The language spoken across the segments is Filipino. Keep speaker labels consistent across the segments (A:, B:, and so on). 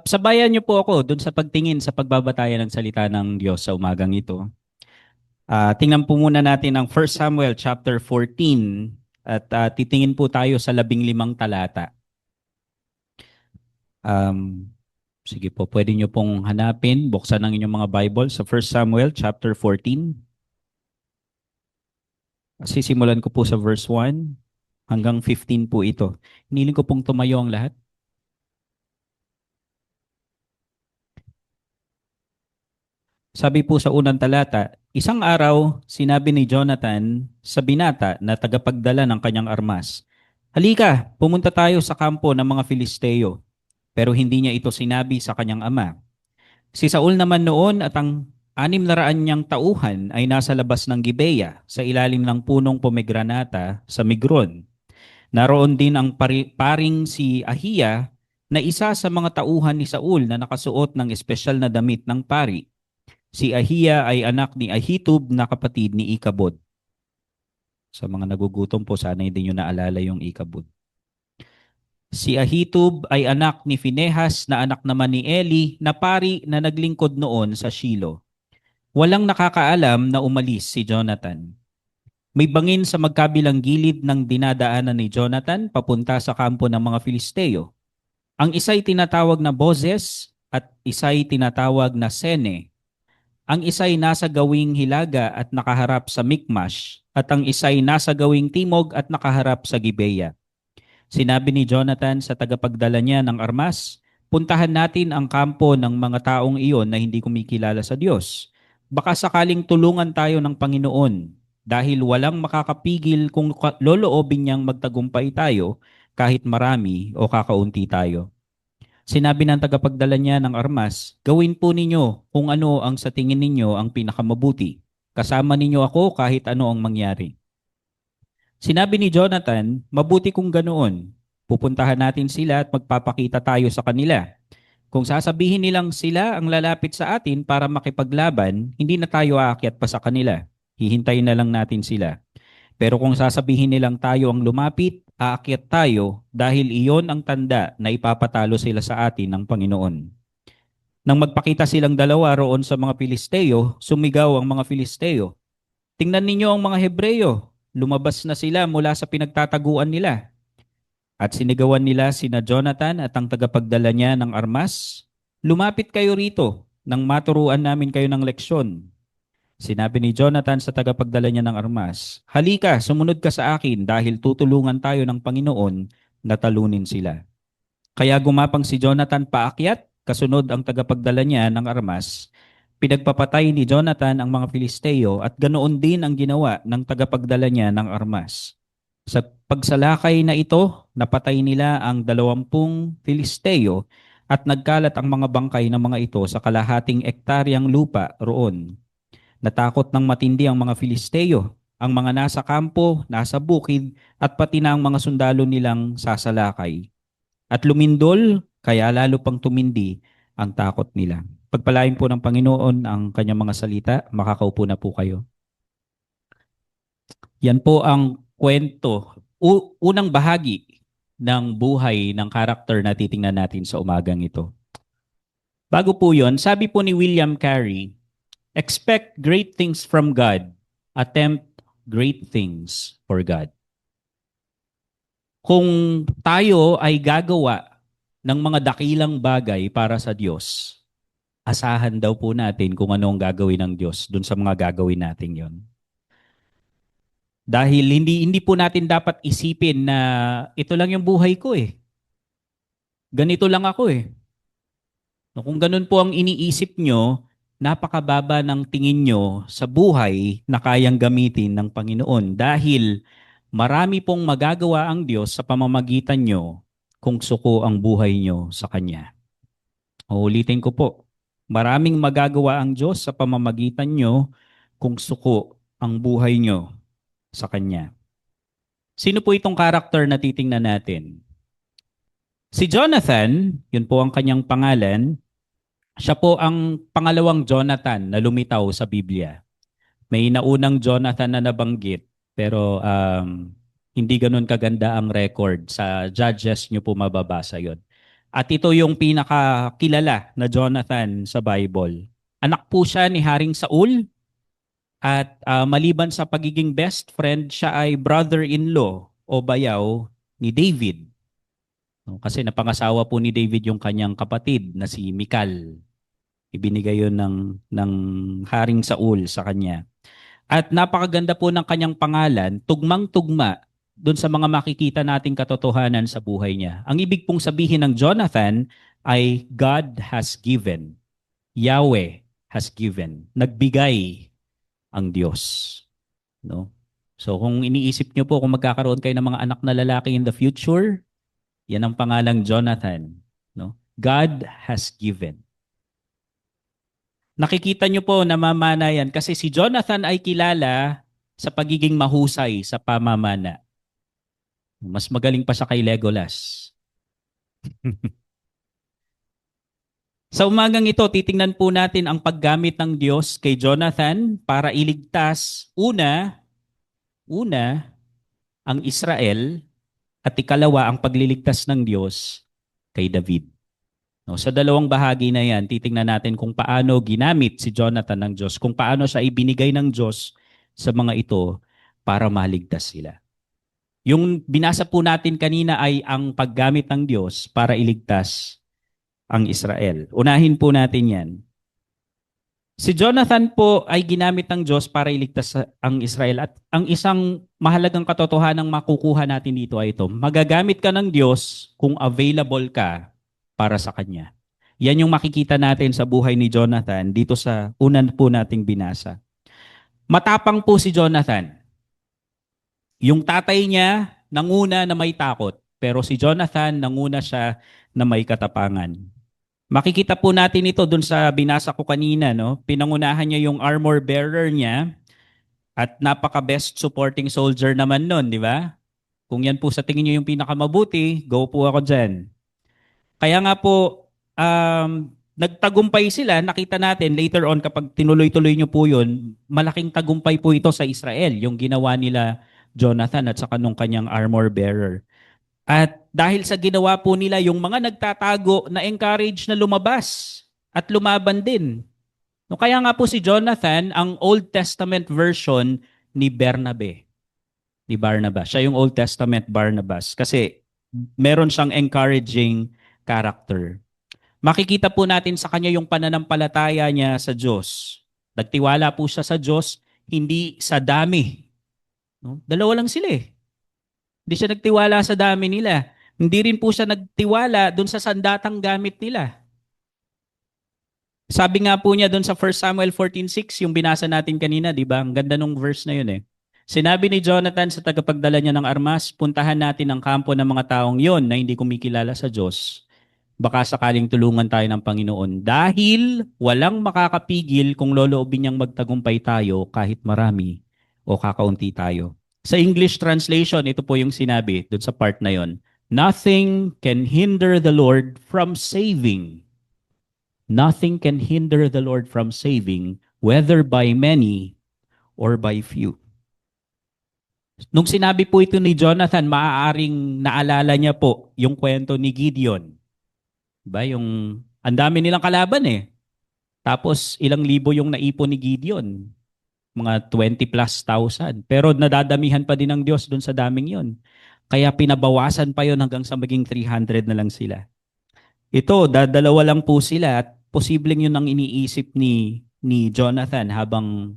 A: Sabayan niyo po ako dun sa pagtingin sa pagbabatayan ng salita ng Diyos sa umagang ito. Tingnan po muna natin ang 1 Samuel chapter 14 at titingin po tayo sa 15 talata. Um, Sige po, pwede niyo pong hanapin, buksan ang inyong mga Bible sa 1 Samuel chapter 14. Sisimulan ko po sa verse 1 hanggang 15 po ito. Hiniling ko pong tumayo ang lahat. Sabi po sa unang talata, isang araw, sinabi ni Jonathan sa binata na tagapagdala ng kanyang armas, "Halika, pumunta tayo sa kampo ng mga Filisteo." Pero hindi niya ito sinabi sa kanyang ama. Si Saul naman noon at ang 600 niyang tauhan ay nasa labas ng Gibeya sa ilalim ng punong pomegranata sa Migron. Naroon din ang paring si Ahiya na isa sa mga tauhan ni Saul na nakasuot ng espesyal na damit ng pari. Si Ahiya ay anak ni Ahitub na kapatid ni Ikabod. Sa mga nagugutom po, sana hindi nyo naalala yung Ikabod. Si Ahitub ay anak ni Finehas na anak naman ni Eli na pari na naglingkod noon sa Shilo. Walang nakakaalam na umalis si Jonathan. May bangin sa magkabilang gilid ng dinadaanan ni Jonathan papunta sa kampo ng mga Filisteo. Ang isa'y tinatawag na Bozez at isa'y tinatawag na Sene. Ang isa'y nasa gawing hilaga at nakaharap sa Mikmash, at ang isa'y nasa gawing timog at nakaharap sa Gibeya. Sinabi ni Jonathan sa tagapagdala niya ng armas, "Puntahan natin ang kampo ng mga taong iyon na hindi kumikilala sa Diyos. Baka sakaling tulungan tayo ng Panginoon dahil walang makakapigil kung loloobin niyang magtagumpay tayo kahit marami o kakaunti tayo." Sinabi ng tagapagdala niya ng armas, "Gawin po ninyo kung ano ang sa tingin ninyo ang pinakamabuti. Kasama ninyo ako kahit ano ang mangyari." Sinabi ni Jonathan, "Mabuti kung ganoon. Pupuntahan natin sila at magpapakita tayo sa kanila. Kung sasabihin nilang sila ang lalapit sa atin para makipaglaban, hindi na tayo aakyat pa sa kanila. Hihintayin na lang natin sila. Pero kung sasabihin nilang tayo ang lumapit, aakyat tayo dahil iyon ang tanda na ipapatalo sila sa atin ng Panginoon." Nang magpakita silang dalawa roon sa mga Filisteo, sumigaw ang mga Filisteo, "Tingnan ninyo ang mga Hebreyo. Lumabas na sila mula sa pinagtataguan nila." At sinigawan nila sina Jonathan at ang tagapagdala niya ng armas, "Lumapit kayo rito nang maturuan namin kayo ng leksyon." Sinabi ni Jonathan sa tagapagdala niya ng armas, "Halika, sumunod ka sa akin dahil tutulungan tayo ng Panginoon na talunin sila." Kaya gumapang si Jonathan paakyat, kasunod ang tagapagdala niya ng armas. Pinagpapatay ni Jonathan ang mga Filisteo at ganoon din ang ginawa ng tagapagdala niya ng armas. Sa pagsalakay na ito, napatay nila ang 20 Filisteo at nagkalat ang mga bangkay ng mga ito sa kalahating ektaryang lupa roon. Natakot ng matindi ang mga Filisteo, ang mga nasa kampo, nasa bukid, at pati na ang mga sundalo nilang sasalakay. At lumindol, kaya lalo pang tumindi ang takot nila. Pagpalain po ng Panginoon ang kanyang mga salita, makakaupo na po kayo. Yan po ang kwento, unang bahagi ng buhay ng karakter na titingnan natin sa umagang ito. Bago po yon, sabi po ni William Carey, "Expect great things from God, attempt great things for God." Kung tayo ay gagawa ng mga dakilang bagay para sa Diyos, asahan daw po natin kung ano ang gagawin ng Diyos dun sa mga gagawin natin yon. Dahil hindi po natin dapat isipin na ito lang yung buhay ko eh. Ganito lang ako eh. No, kung ganun po ang iniisip nyo, napakababa ng tingin nyo sa buhay na kayang gamitin ng Panginoon dahil marami pong magagawa ang Diyos sa pamamagitan nyo kung suko ang buhay nyo sa Kanya. Uulitin ko po, maraming magagawa ang Diyos sa pamamagitan nyo kung suko ang buhay nyo sa Kanya. Sino po itong karakter na titingnan natin? Si Jonathan, yun po ang kanyang pangalan, siya po ang pangalawang Jonathan na lumitaw sa Biblia. May naunang Jonathan na nabanggit, pero hindi ganun kaganda ang record. Sa Judges nyo po mababasa yon. At ito yung pinakakilala na Jonathan sa Bible. Anak po siya ni Haring Saul at maliban sa pagiging best friend, siya ay brother-in-law o bayaw ni David. No, kasi napangasawa po ni David yung kanyang kapatid na si Michal. Ibinigay yun ng Haring Saul sa kanya. At napakaganda po ng kanyang pangalan, tugmang-tugma doon sa mga makikita nating katotohanan sa buhay niya. Ang ibig pong sabihin ng Jonathan ay God has given. Yahweh has given. Nagbigay ang Diyos. No? So kung iniisip niyo po kung magkakaroon kayo ng mga anak na lalaki in the future, yan ang pangalang Jonathan. No? God has given. Nakikita niyo po namamana yan kasi si Jonathan ay kilala sa pagiging mahusay sa pamamana. Mas magaling pa siya kay Legolas. Sa umagang ito, titingnan po natin ang paggamit ng Diyos kay Jonathan para iligtas una ang Israel at ikalawa ang pagliligtas ng Diyos kay David. No, sa dalawang bahagi na yan, titingnan natin kung paano ginamit si Jonathan ng Diyos, kung paano siya ibinigay ng Diyos sa mga ito para maligtas sila. Yung binasa po natin kanina ay ang paggamit ng Diyos para iligtas ang Israel. Unahin po natin yan. Si Jonathan po ay ginamit ng Diyos para iligtas ang Israel. At ang isang mahalagang katotohanang makukuha natin dito ay ito. Magagamit ka ng Diyos kung available ka para sa Kanya. Yan yung makikita natin sa buhay ni Jonathan dito sa unan po nating binasa. Matapang po si Jonathan. Yung tatay niya nanguna na may takot, pero si Jonathan nanguna siya na may katapangan. Makikita po natin ito dun sa binasa ko kanina, no? Pinangunahan niya yung armor bearer niya at napaka-best supporting soldier naman nun, di ba? Kung yan po sa tingin niyo yung pinakamabuti, go po ako dyan. Kaya nga po, nagtagumpay sila. Nakita natin later on kapag tinuloy-tuloy niyo po yun, malaking tagumpay po ito sa Israel, yung ginawa nila Jonathan at saka nung kanyang armor bearer. At dahil sa ginawa po nila, yung mga nagtatago na encourage na lumabas at lumaban din. No, kaya nga po si Jonathan, ang Old Testament version ni Bernabe, ni Barnabas. Siya yung Old Testament Barnabas kasi meron siyang encouraging character. Makikita po natin sa kanya yung pananampalataya niya sa Diyos. Nagtiwala po siya sa Diyos, hindi sa dami. No? Dalawa lang sila eh. Hindi siya nagtiwala sa dami nila. Hindi rin po siya nagtiwala doon sa sandatang gamit nila. Sabi nga po niya doon sa 1 Samuel 14:6, yung binasa natin kanina, di ba? Ang ganda nung verse na yun eh. Sinabi ni Jonathan sa tagapagdala niya ng armas, puntahan natin ang kampo ng mga taong yon na hindi kumikilala sa Diyos. Baka sakaling tulungan tayo ng Panginoon. Dahil walang makakapigil kung loloobin niyang magtagumpay tayo kahit marami o kakaunti tayo. Sa English translation, ito po yung sinabi doon sa part na yon. Nothing can hinder the Lord from saving. Nothing can hinder the Lord from saving, whether by many or by few. Nung sinabi po ito ni Jonathan, maaaring naalala niya po yung kwento ni Gideon. Diba? Yung ang dami nilang kalaban eh. Tapos ilang libo yung naipon ni Gideon. Mga 20 plus thousand. Pero nadadamihan pa din ng Diyos doon sa daming yon. Kaya pinabawasan pa yon hanggang sa maging 300 na lang sila. Ito, dadalawa lang po sila at posibleng yun ang iniisip ni Jonathan habang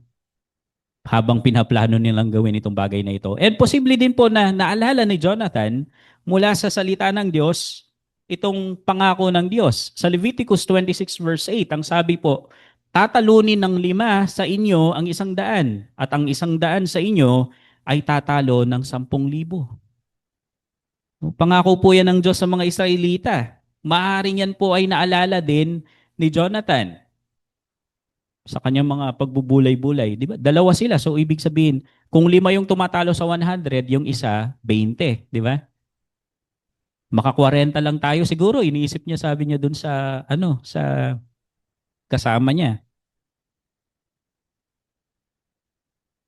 A: pinaplano nilang gawin itong bagay na ito. And posible din po na naalala ni Jonathan mula sa salita ng Diyos itong pangako ng Diyos. Sa Leviticus 26 verse 8, ang sabi po, tatalunin ng 5 sa inyo ang 100 at ang 100 sa inyo ay tatalo ng 10,000. Pangako po yan ng Diyos sa mga Israelita. Maaaring yan po ay naalala din ni Jonathan sa kanyang mga pagbubulay-bulay. Di ba? Dalawa sila. So, ibig sabihin, kung 5 yung tumatalo sa 100, yung isa, 20. Di ba? Maka 40 lang tayo siguro. Iniisip niya, sabi niya dun sa, sa kasama niya.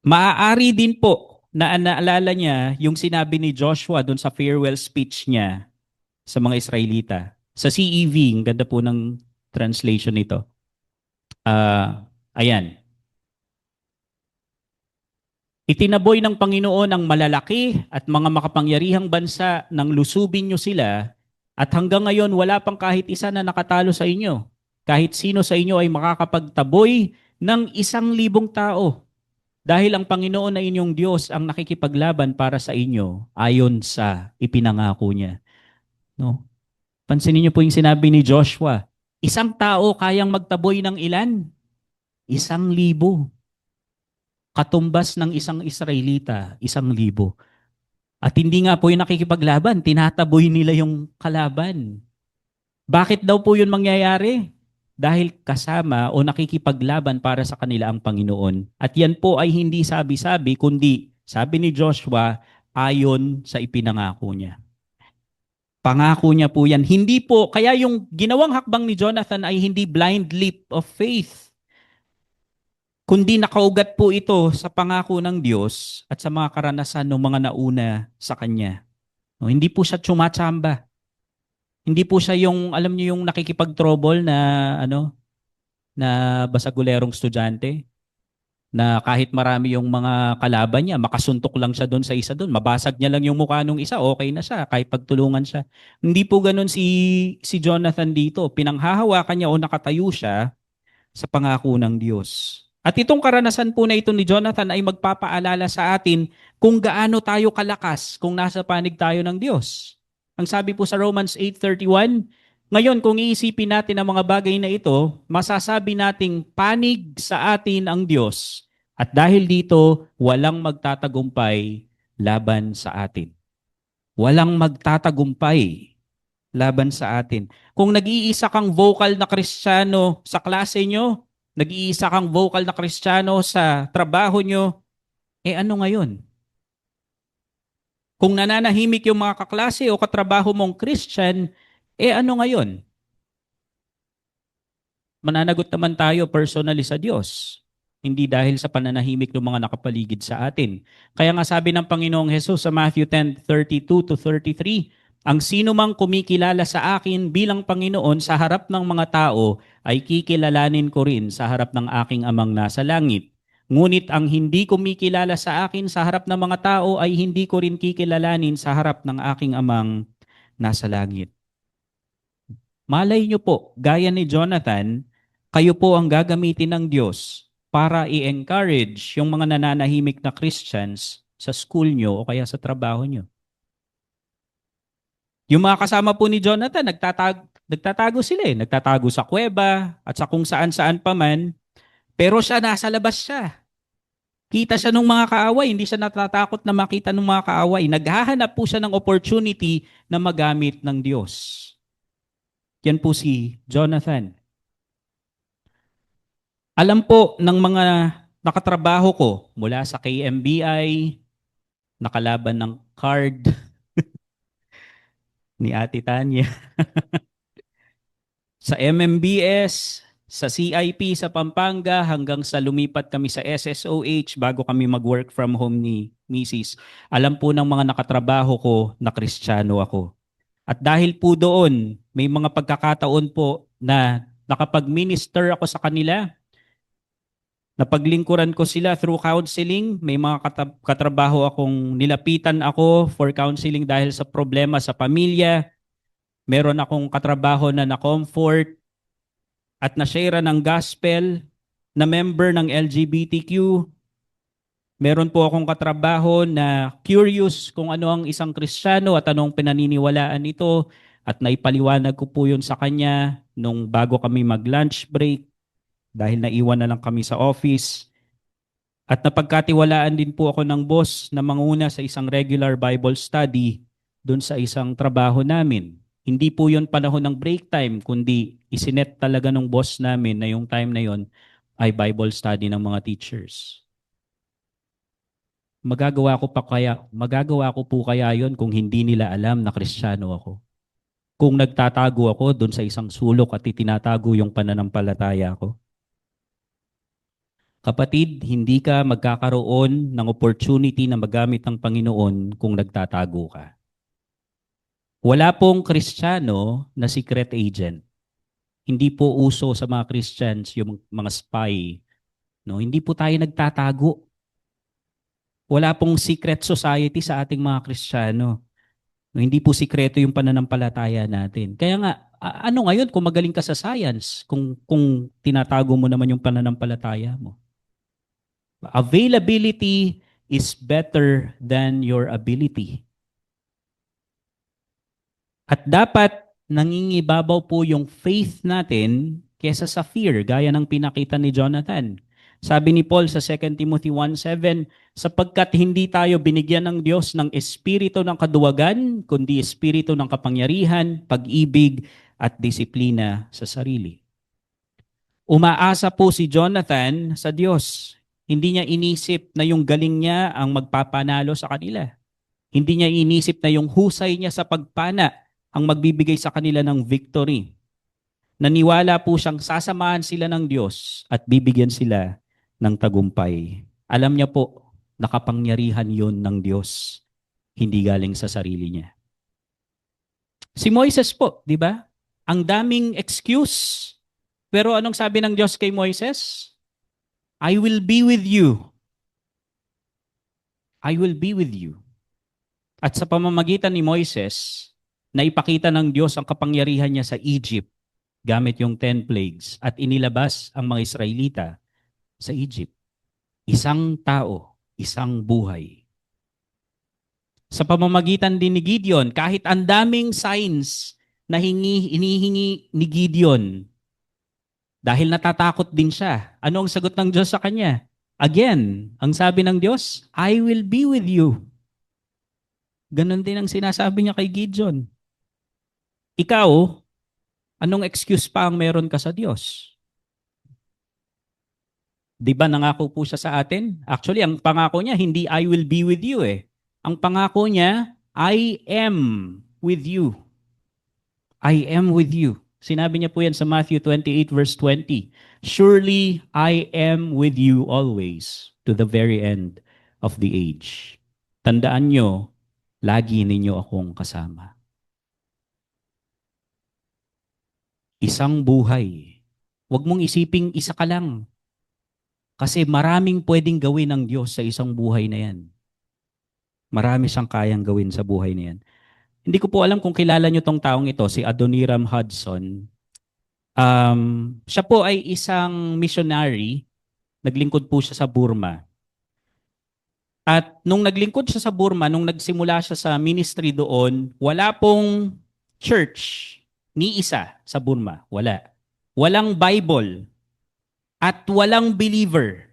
A: Maaari din po na naalala niya yung sinabi ni Joshua dun sa farewell speech niya sa mga Israelita. Sa CEV, ang ganda po ng translation nito. Ayan. Itinaboy ng Panginoon ang malalaki at mga makapangyarihang bansa nang lusubin nyo sila at hanggang ngayon wala pang kahit isa na nakatalo sa inyo. Kahit sino sa inyo ay makakapagtaboy ng 1,000 tao dahil ang Panginoon na inyong Diyos ang nakikipaglaban para sa inyo ayon sa ipinangako niya. No? Pansinin niyo po yung sinabi ni Joshua. Isang tao kayang magtaboy ng ilan? 1,000. Katumbas ng isang Israelita, 1,000. At hindi nga po yung nakikipaglaban, tinataboy nila yung kalaban. Bakit daw po yun mangyayari? Dahil kasama o nakikipaglaban para sa kanila ang Panginoon. At yan po ay hindi sabi-sabi, kundi sabi ni Joshua, ayon sa ipinangako niya. Pangako niya po yan. Hindi po, kaya yung ginawang hakbang ni Jonathan ay hindi blind leap of faith, kundi nakaugat po ito sa pangako ng Diyos at sa mga karanasan ng mga nauna sa Kanya. No, hindi po siya tsumatsamba. Hindi po siya yung, alam niyo yung nakikipag-trouble na, na basagulerong estudyante na kahit marami yung mga kalaban niya, makasuntok lang siya doon sa isa doon. Mabasag niya lang yung mukha nung isa, okay na siya, kahit pagtulungan siya. Hindi po ganun si Jonathan dito. Pinanghahawakan niya o nakatayo siya sa pangako ng Diyos. At itong karanasan po na ito ni Jonathan ay magpapaalala sa atin kung gaano tayo kalakas kung nasa panig tayo ng Diyos. Ang sabi po sa Romans 8:31, ngayon kung iisipin natin ang mga bagay na ito, masasabi nating panig sa atin ang Diyos. At dahil dito, walang magtatagumpay laban sa atin. Walang magtatagumpay laban sa atin. Kung nag-iisa kang vocal na Kristiyano sa klase nyo, nag-iisa kang vocal na Kristiyano sa trabaho nyo, ano ngayon? Kung nananahimik yung mga kaklase o katrabaho mong Christian, ano ngayon? Mananagot naman tayo personally sa Diyos. Hindi dahil sa pananahimik ng mga nakapaligid sa atin. Kaya nga sabi ng Panginoong Hesus sa Matthew 10:32-33, ang sino mang kumikilala sa akin bilang Panginoon sa harap ng mga tao ay kikilalanin ko rin sa harap ng aking amang nasa langit. Ngunit ang hindi kumikilala sa akin sa harap ng mga tao ay hindi ko rin kikilalanin sa harap ng aking amang nasa langit. Malay nyo po, gaya ni Jonathan, kayo po ang gagamitin ng Diyos para i-encourage yung mga nananahimik na Christians sa school nyo o kaya sa trabaho nyo. Yung mga kasama po ni Jonathan, nagtatago sila eh. Nagtatago sa kuweba at sa kung saan-saan pa man. Pero siya, nasa labas siya. Kita siya ng mga kaaway, hindi siya natatakot na makita ng mga kaaway. Naghahanap po siya ng opportunity na magamit ng Diyos. Yan po si Jonathan. Alam po ng mga nakatrabaho ko mula sa KMBI, nakalaban ng card ni Ate Tanya, sa MMBS, sa CIP sa Pampanga, hanggang sa lumipat kami sa SSOH bago kami mag-work from home ni Mrs. Alam po ng mga nakatrabaho ko na Kristiyano ako. At dahil po doon, may mga pagkakataon po na nakapag-minister ako sa kanila. Napaglingkuran ko sila through counseling. May mga katrabaho akong nilapitan ako for counseling dahil sa problema sa pamilya. Meron akong katrabaho na na-comfort at na-share ng gospel na member ng LGBTQ. Meron po akong katrabaho na curious kung ano ang isang Kristiyano at anong pinaniniwalaan nito at naipaliwanag ko po yun sa kanya nung bago kami mag-lunch break dahil naiwan na lang kami sa office. At napagkatiwalaan din po ako ng boss na manguna sa isang regular Bible study doon sa isang trabaho namin. Hindi po yun panahon ng break time, kundi isinet talaga ng boss namin na yung time na yun ay Bible study ng mga teachers. Magagawa ko po kaya yon kung hindi nila alam na Kristiyano ako. Kung nagtatago ako doon sa isang sulok at itinatago yung pananampalataya ko. Kapatid, hindi ka magkakaroon ng opportunity na magamit ng Panginoon kung nagtatago ka. Wala pong Kristiyano na secret agent. Hindi po uso sa mga Christians yung mga spy. No? Hindi po tayo nagtatago. Wala pong secret society sa ating mga Kristiyano. No, hindi po sikreto yung pananampalataya natin. Kaya nga, ano ngayon kung magaling ka sa science, kung tinatago mo naman yung pananampalataya mo? Availability is better than your ability. At dapat nangingibabaw po yung faith natin kesa sa fear, gaya ng pinakita ni Jonathan. Sabi ni Paul sa 2 Timothy 1:7, sapagkat hindi tayo binigyan ng Diyos ng espiritu ng kaduwagan, kundi espiritu ng kapangyarihan, pag-ibig, at disiplina sa sarili. Umaasa po si Jonathan sa Diyos. Hindi niya inisip na yung galing niya ang magpapanalo sa kanila. Hindi niya inisip na yung husay niya sa pagpana ang magbibigay sa kanila ng victory. Naniwala po siyang sasamahan sila ng Diyos at bibigyan sila ng tagumpay. Alam niya po, nakapangyarihan yon ng Diyos, hindi galing sa sarili niya. Si Moises po, di ba? Ang daming excuse. Pero anong sabi ng Diyos kay Moises? I will be with you. I will be with you. At sa pamamagitan ni Moises, naipakita ng Diyos ang kapangyarihan niya sa Egypt gamit yung 10 plagues at inilabas ang mga Israelita sa Egypt. Isang tao, isang buhay. Sa pamamagitan din ni Gideon, kahit ang daming signs na inihingi ni Gideon, dahil natatakot din siya, ano ang sagot ng Diyos sa kanya? Again, ang sabi ng Diyos, I will be with you. Ganon din ang sinasabi niya kay Gideon. Ikaw, anong excuse pa ang meron ka sa Diyos? Di ba nangako po siya sa atin? Actually, ang pangako niya, hindi I will be with you eh. Ang pangako niya, I am with you. I am with you. Sinabi niya po yan sa Matthew 28 verse 20. Surely I am with you always to the very end of the age. Tandaan niyo, lagi ninyo akong kasama. Isang buhay. Huwag mong isiping isa ka lang. Kasi maraming pwedeng gawin ng Diyos sa isang buhay na yan. Marami siyang kayang gawin sa buhay na yan. Hindi ko po alam kung kilala niyo tong taong ito, si Adoniram Hudson. Siya po ay isang missionary. Naglingkod po siya sa Burma. At nung naglingkod siya sa Burma, nung nagsimula siya sa ministry doon, wala pong church ni isa sa Burma. Wala. Walang Bible. At walang believer.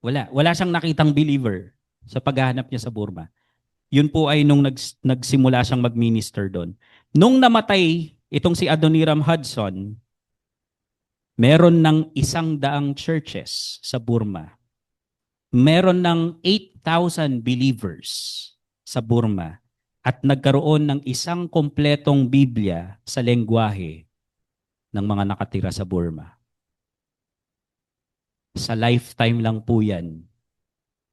A: Wala. Wala siyang nakitang believer sa paghahanap niya sa Burma. Yun po ay nung nagsimula siyang mag-minister doon. Nung namatay itong si Adoniram Hudson, meron ng 100 churches sa Burma. Meron ng 8,000 believers sa Burma. At nagkaroon ng isang kompletong Biblia sa lengguwahe ng mga nakatira sa Burma. Sa lifetime lang po yan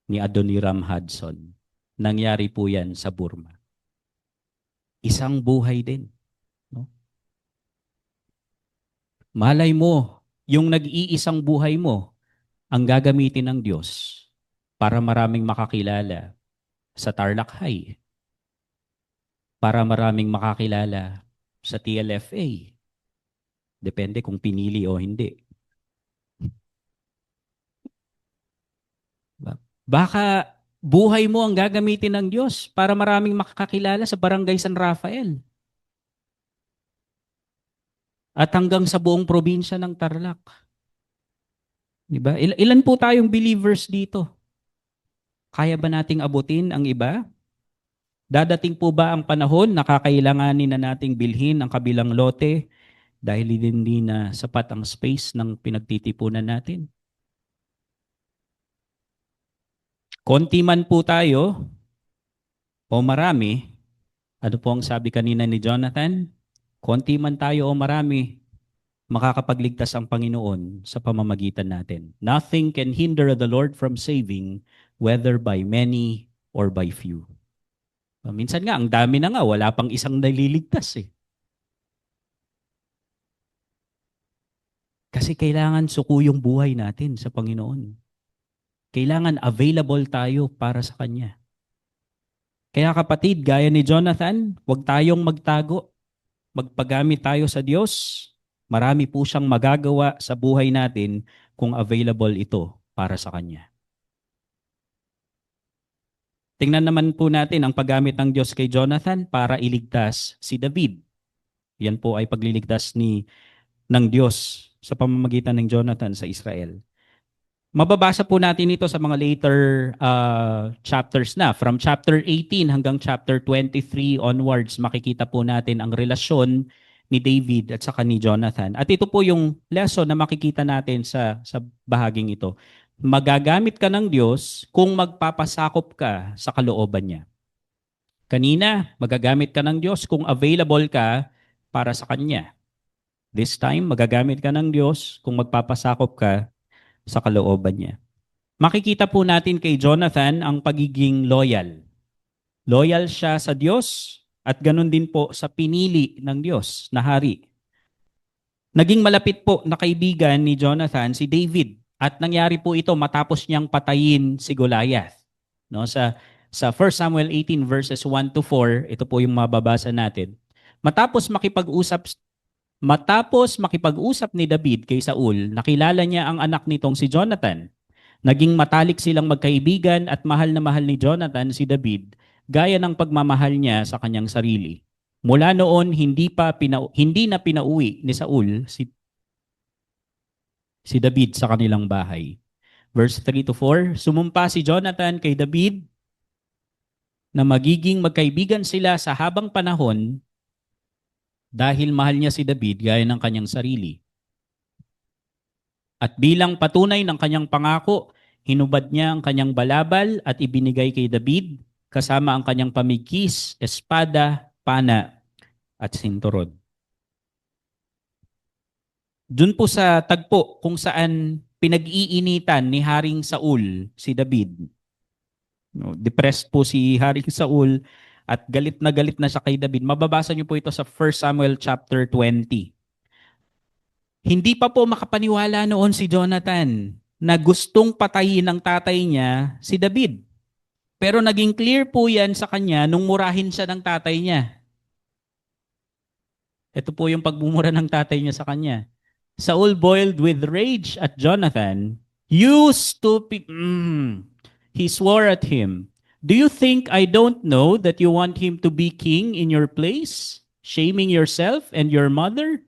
A: ni Adoniram Hudson. Nangyari po yan sa Burma. Isang buhay din. No? Malay mo, yung nag-iisang buhay mo, ang gagamitin ng Diyos para maraming makakilala sa Tarlac High, para maraming makakilala sa TLFA. Depende kung pinili o hindi. Baka buhay mo ang gagamitin ng Diyos para maraming makakakilala sa Barangay San Rafael. At hanggang sa buong probinsya ng Tarlac. Diba? Ilan po tayong believers dito? Kaya ba nating abutin ang iba? Dadating po ba ang panahon na kakailanganin na nating bilhin ang kabilang lote dahil hindi na sapat ang space ng pinagtitipunan natin? Konti man po tayo o marami, ano po ang sabi kanina ni Jonathan? Konti man tayo o marami, makakapagligtas ang Panginoon sa pamamagitan natin. Nothing can hinder the Lord from saving, whether by many or by few. Minsan nga, ang dami na nga, wala pang isang naliligtas eh. Kasi kailangan suko yung buhay natin sa Panginoon. Kailangan available tayo para sa Kanya. Kaya kapatid, gaya ni Jonathan, huwag tayong magtago. Magpagamit tayo sa Diyos. Marami po siyang magagawa sa buhay natin kung available ito para sa Kanya. Tingnan naman po natin ang paggamit ng Diyos kay Jonathan para iligtas si David. Yan po ay pagliligtas ng Diyos sa pamamagitan ng Jonathan sa Israel. Mababasa po natin ito sa mga later chapters na. From chapter 18 hanggang chapter 23 onwards, makikita po natin ang relasyon ni David at saka ni Jonathan. At ito po yung lesson na makikita natin sa bahaging ito. Magagamit ka ng Diyos kung magpapasakop ka sa kalooban niya. Kanina, magagamit ka ng Diyos kung available ka para sa Kanya. This time, magagamit ka ng Diyos kung magpapasakop ka sa kalooban niya. Makikita po natin kay Jonathan ang pagiging loyal. Loyal siya sa Diyos at ganun din po sa pinili ng Diyos na hari. Naging malapit po na kaibigan ni Jonathan si David at nangyari po ito matapos niyang patayin si Goliath. No, sa 1 Samuel 18 verses 1 to 4, ito po yung mababasa natin. Matapos makipag-usap ni David kay Saul, nakilala niya ang anak nitong si Jonathan. Naging matalik silang magkaibigan at mahal na mahal ni Jonathan si David gaya ng pagmamahal niya sa kanyang sarili. Mula noon, hindi na pinauwi ni Saul si David sa kanilang bahay. Verse 3 to 4, sumumpa si Jonathan kay David na magiging magkaibigan sila sa habang panahon dahil mahal niya si David gaya ng kanyang sarili. At bilang patunay ng kanyang pangako, hinubad niya ang kanyang balabal at ibinigay kay David kasama ang kanyang pamigkis, espada, pana at sinturod. Doon po sa tagpo kung saan pinag-iinitan ni Haring Saul si David. No, depressed po si Haring Saul at galit na siya kay David. Mababasa niyo po ito sa 1 Samuel chapter 20. Hindi pa po makapaniwala noon si Jonathan na gustong patayin ng tatay niya si David. Pero naging clear po yan sa kanya nung murahin siya ng tatay niya. Ito po yung pagmumura ng tatay niya sa kanya. Saul boiled with rage at Jonathan. You stupid... He swore at him. Do you think I don't know that you want him to be king in your place? Shaming yourself and your mother?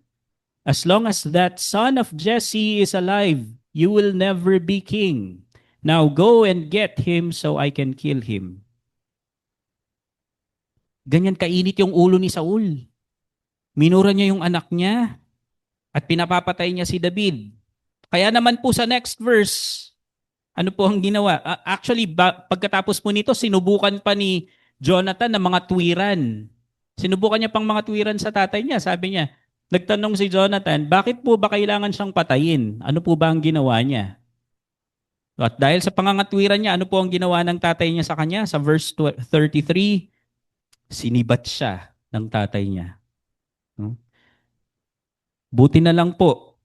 A: As long as that son of Jesse is alive, you will never be king. Now go and get him so I can kill him. Ganyan kainit yung ulo ni Saul. Minura niya yung anak niya at pinapapatay niya si David. Kaya naman po sa next verse, ano po ang ginawa? Actually, pagkatapos po nito, sinubukan pa ni Jonathan ng mga tuwiran. Sinubukan niya pang mga tuwiran sa tatay niya. Sabi niya, nagtanong si Jonathan, bakit po ba kailangan siyang patayin? Ano po ba ang ginawa niya? At dahil sa pangangatwiran niya, ano po ang ginawa ng tatay niya sa kanya? Sa verse 33, sinibat siya ng tatay niya. Buti na lang po,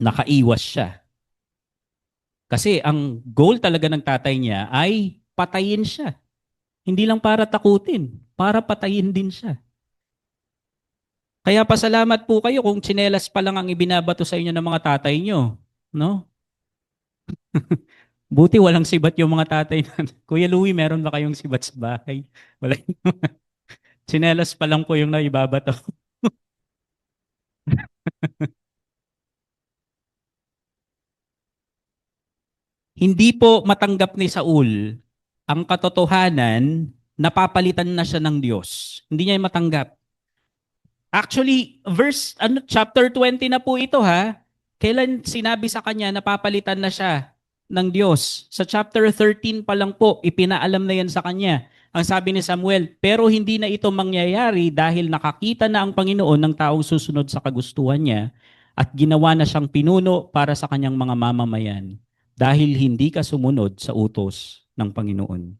A: nakaiwas siya. Kasi ang goal talaga ng tatay niya ay patayin siya. Hindi lang para takutin, para patayin din siya. Kaya pasalamat po kayo kung tsinelas pa lang ang ibinabato sa inyo ng mga tatay nyo. No? Buti walang sibat yung mga tatay na. Kuya Louie, meron ba kayong sibat sa bahay? Wala. Tsinelas pa lang po yung naibabato. Hindi po matanggap ni Saul ang katotohanan na papalitan na siya ng Diyos. Hindi niya matanggap. Actually, chapter 20 na po ito ha. Kailan sinabi sa kanya na papalitan na siya ng Diyos? Sa chapter 13 pa lang po, ipinaalam na yan sa kanya. Ang sabi ni Samuel, pero hindi na ito mangyayari dahil nakakita na ang Panginoon ng taong susunod sa kagustuhan niya at ginawa na siyang pinuno para sa kanyang mga mamamayan dahil hindi ka sumunod sa utos ng Panginoon.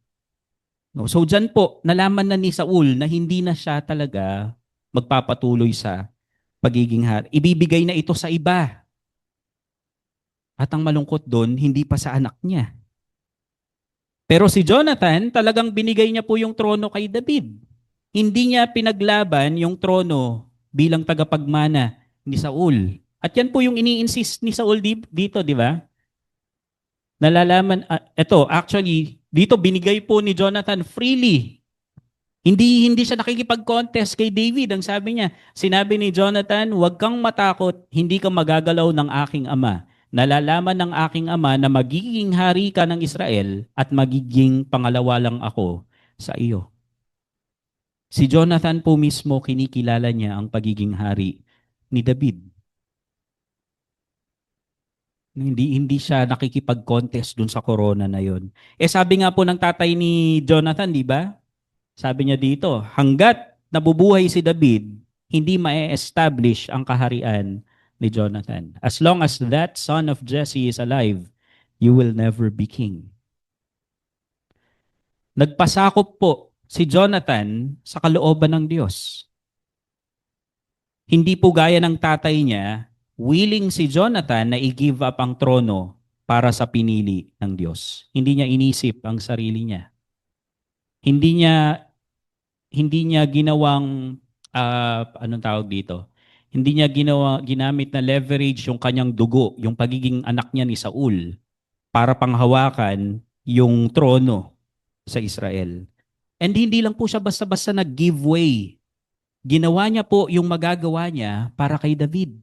A: No? So dyan po, nalaman na ni Saul na hindi na siya talaga magpapatuloy sa pagiging hari. Ibibigay na ito sa iba. At ang malungkot doon, hindi pa sa anak niya. Pero si Jonathan, talagang binigay niya po yung trono kay David. Hindi niya pinaglaban yung trono bilang tagapagmana ni Saul. At yan po yung ini-insist ni Saul dito, di ba? Nalalaman, ito, actually, dito binigay po ni Jonathan freely. Hindi siya nakikipag-contest kay David. Ang sabi niya, sinabi ni Jonathan, huwag kang matakot, hindi ka magagalaw ng aking ama. Nalalaman ng aking ama na magiging hari ka ng Israel at magiging pangalawa lang ako sa iyo. Si Jonathan po mismo kinikilala niya ang pagiging hari ni David. Hindi siya nakikipag-contest dun sa corona na yon. Sabi nga po ng tatay ni Jonathan, di ba? Sabi niya dito, hanggat nabubuhay si David, hindi ma-establish ang kaharian ni Jonathan. As long as that son of Jesse is alive, you will never be king. Nagpasakop po si Jonathan sa kalooban ng Diyos. Hindi po gaya ng tatay niya, willing si Jonathan na i-give up ang trono para sa pinili ng Diyos. Hindi niya inisip ang sarili niya. Hindi niya ginawang anong tawag dito? Hindi niya ginamit na leverage yung kanyang dugo, yung pagiging anak niya ni Saul para panghawakan yung trono sa Israel. And hindi lang po siya basta-basta nag-give way. Ginawa niya po yung magagawa niya para kay David.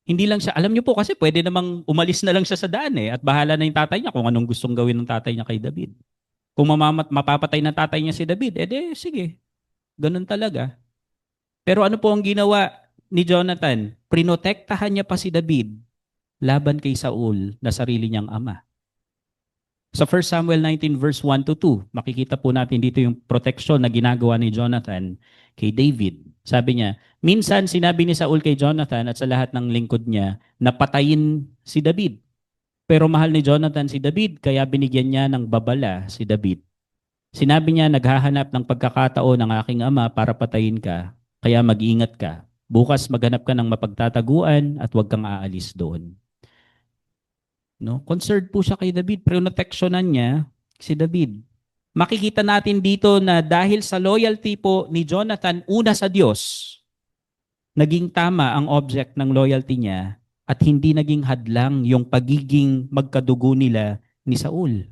A: Hindi lang siya, alam niyo po kasi pwede namang umalis na lang siya sa daan at bahala na yung tatay niya kung anong gustong gawin ng tatay niya kay David. Kung mapapatay ng tatay niya si David, sige, ganun talaga. Pero ano po ang ginawa ni Jonathan? Prinotektahan niya pa si David laban kay Saul na sarili niyang ama. Sa 1 Samuel 19 verse 1 to 2, makikita po natin dito yung proteksyon na ginagawa ni Jonathan kay David. Sabi niya, minsan sinabi ni Saul kay Jonathan at sa lahat ng lingkod niya na patayin si David. Pero mahal ni Jonathan si David, kaya binigyan niya ng babala si David. Sinabi niya, naghahanap ng pagkakataon ng aking ama para patayin ka, kaya mag-ingat ka. Bukas maghanap ka ng mapagtataguan at huwag kang aalis doon. No? Concerned po siya kay David, proteksyonan niya si David. Makikita natin dito na dahil sa loyalty po ni Jonathan una sa Diyos, naging tama ang object ng loyalty niya at hindi naging hadlang yung pagiging magkadugo nila ni Saul.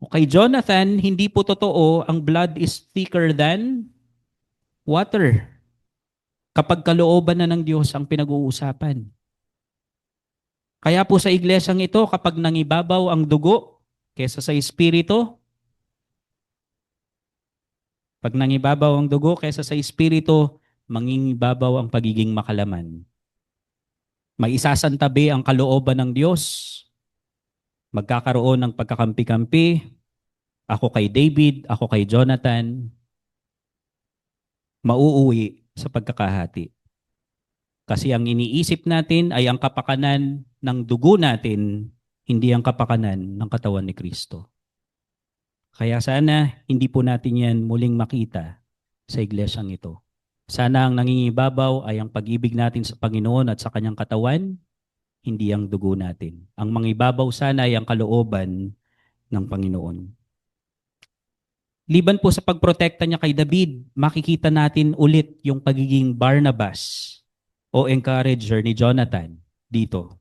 A: O kay Jonathan, hindi po totoo ang blood is thicker than water. Kapag kalooban na ng Diyos ang pinag-uusapan. Kaya po sa iglesyang ito, kapag nangibabaw ang dugo kesa sa espiritu, pag nangibabaw ang dugo kesa sa espiritu, mangingibabaw ang pagiging makalaman. May isasantabi ang kalooban ng Diyos. Magkakaroon ng pagkakampi-kampi. Ako kay David, ako kay Jonathan. Mauuwi sa pagkakahati. Kasi ang iniisip natin ay ang kapakanan ng dugo natin, hindi ang kapakanan ng katawan ni Kristo. Kaya sana hindi po natin yan muling makita sa iglesyang ito. Sana ang nangingibabaw ay ang pag-ibig natin sa Panginoon at sa kanyang katawan, hindi ang dugo natin. Ang mangibabaw sana ay ang kalooban ng Panginoon. Liban po sa pagprotekta niya kay David, makikita natin ulit yung pagiging Barnabas o encourager ni Jonathan dito.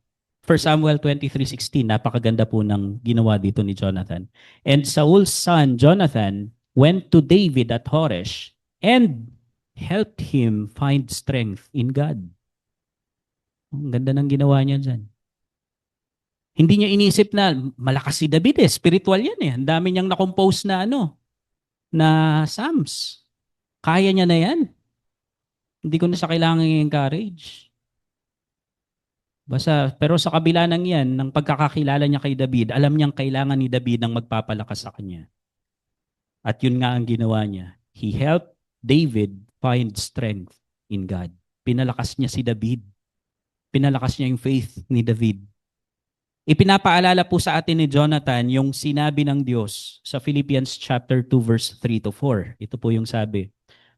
A: 1 Samuel 23:16, napakaganda po ng ginawa dito ni Jonathan. And Saul's son Jonathan went to David at Horesh and helped him find strength in God. Ang ganda ng ginawa niya dyan. Hindi niya inisip na malakas si David spiritual yan Ang dami niyang na-compose na na Psalms. Kaya niya na yan. Hindi ko na siya kailangan i-encourage. Pero sa kabila ng yan, ng pagkakakilala niya kay David, alam niyang kailangan ni David ang magpapalakas sa kanya. At yun nga ang ginawa niya. He helped David find strength in God. Pinalakas niya si David. Pinalakas niya yung faith ni David. Ipinapaalala po sa atin ni Jonathan yung sinabi ng Diyos sa Philippians chapter 2 verse 3 to 4. Ito po yung sabi.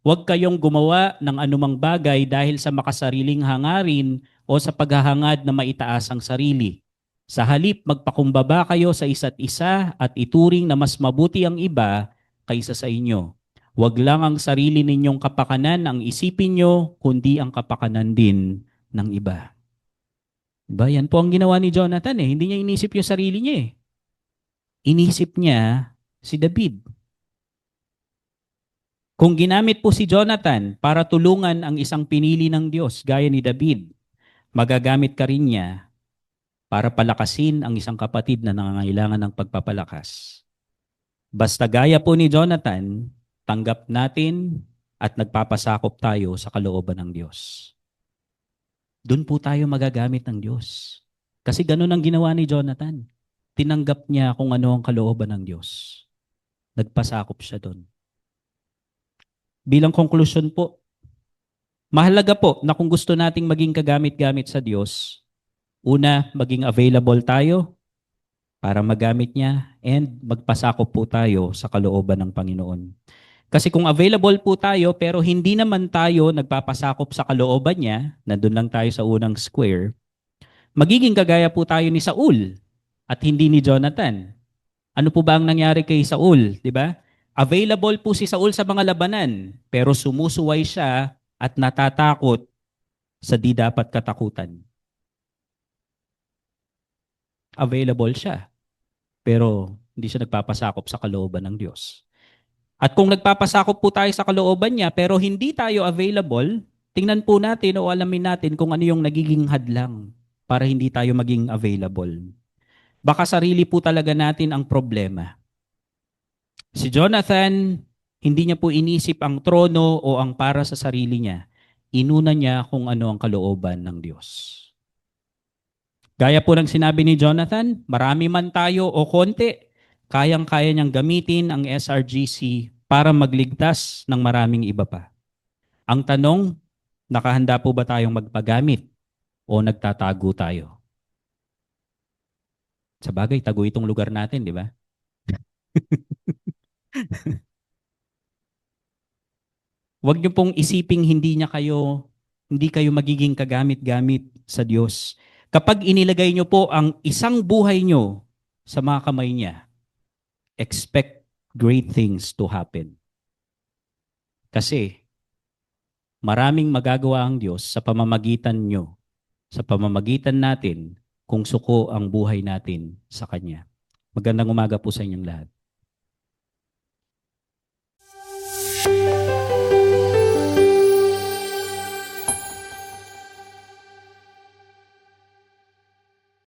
A: Huwag kayong gumawa ng anumang bagay dahil sa makasariling hangarin o sa paghahangad na maitaas ang sarili. Sa halip, magpakumbaba kayo sa isa't isa at ituring na mas mabuti ang iba kaysa sa inyo. Huwag lang ang sarili ninyong kapakanan ang isipin nyo, kundi ang kapakanan din ng iba. Diba? Yan po ang ginawa ni Jonathan eh. Hindi niya inisip yung sarili niya eh. Inisip niya si David. Kung ginamit po si Jonathan para tulungan ang isang pinili ng Diyos gaya ni David, magagamit ka rin niya para palakasin ang isang kapatid na nangangailangan ng pagpapalakas. Basta gaya po ni Jonathan, tanggap natin at nagpapasakop tayo sa kalooban ng Diyos. Doon po tayo magagamit ng Diyos. Kasi ganun ang ginawa ni Jonathan. Tinanggap niya kung ano ang kalooban ng Diyos. Nagpasakop siya doon. Bilang konklusyon po, mahalaga po na kung gusto nating maging kagamit-gamit sa Diyos, una, maging available tayo para magamit niya and magpasakop po tayo sa kalooban ng Panginoon. Kasi kung available po tayo pero hindi naman tayo nagpapasakop sa kalooban niya, nandun lang tayo sa unang square, magiging kagaya po tayo ni Saul at hindi ni Jonathan. Ano po ba ang nangyari kay Saul, di ba? Available po si Saul sa mga labanan, pero sumusuway siya at natatakot sa di dapat katakutan. Available siya, pero hindi siya nagpapasakop sa kalooban ng Diyos. At kung nagpapasakop po tayo sa kalooban niya, pero hindi tayo available, tingnan po natin o alamin natin kung ano yung nagiging hadlang para hindi tayo maging available. Baka sarili po talaga natin ang problema. Si Jonathan, hindi niya po inisip ang trono o ang para sa sarili niya. Inuna niya kung ano ang kalooban ng Diyos. Gaya po ng sinabi ni Jonathan, marami man tayo o konti, kayang-kaya niyang gamitin ang SRGC para magligtas ng maraming iba pa. Ang tanong, nakahanda po ba tayong magpagamit o nagtatago tayo? Sa bagay, tago itong lugar natin, di ba? Huwag niyo pong isiping hindi kayo magiging kagamit-gamit sa Diyos. Kapag inilagay niyo po ang isang buhay niyo sa mga kamay niya, expect great things to happen. Kasi maraming magagawa ang Diyos sa pamamagitan niyo, sa pamamagitan natin kung suko ang buhay natin sa Kanya. Magandang umaga po sa inyong lahat.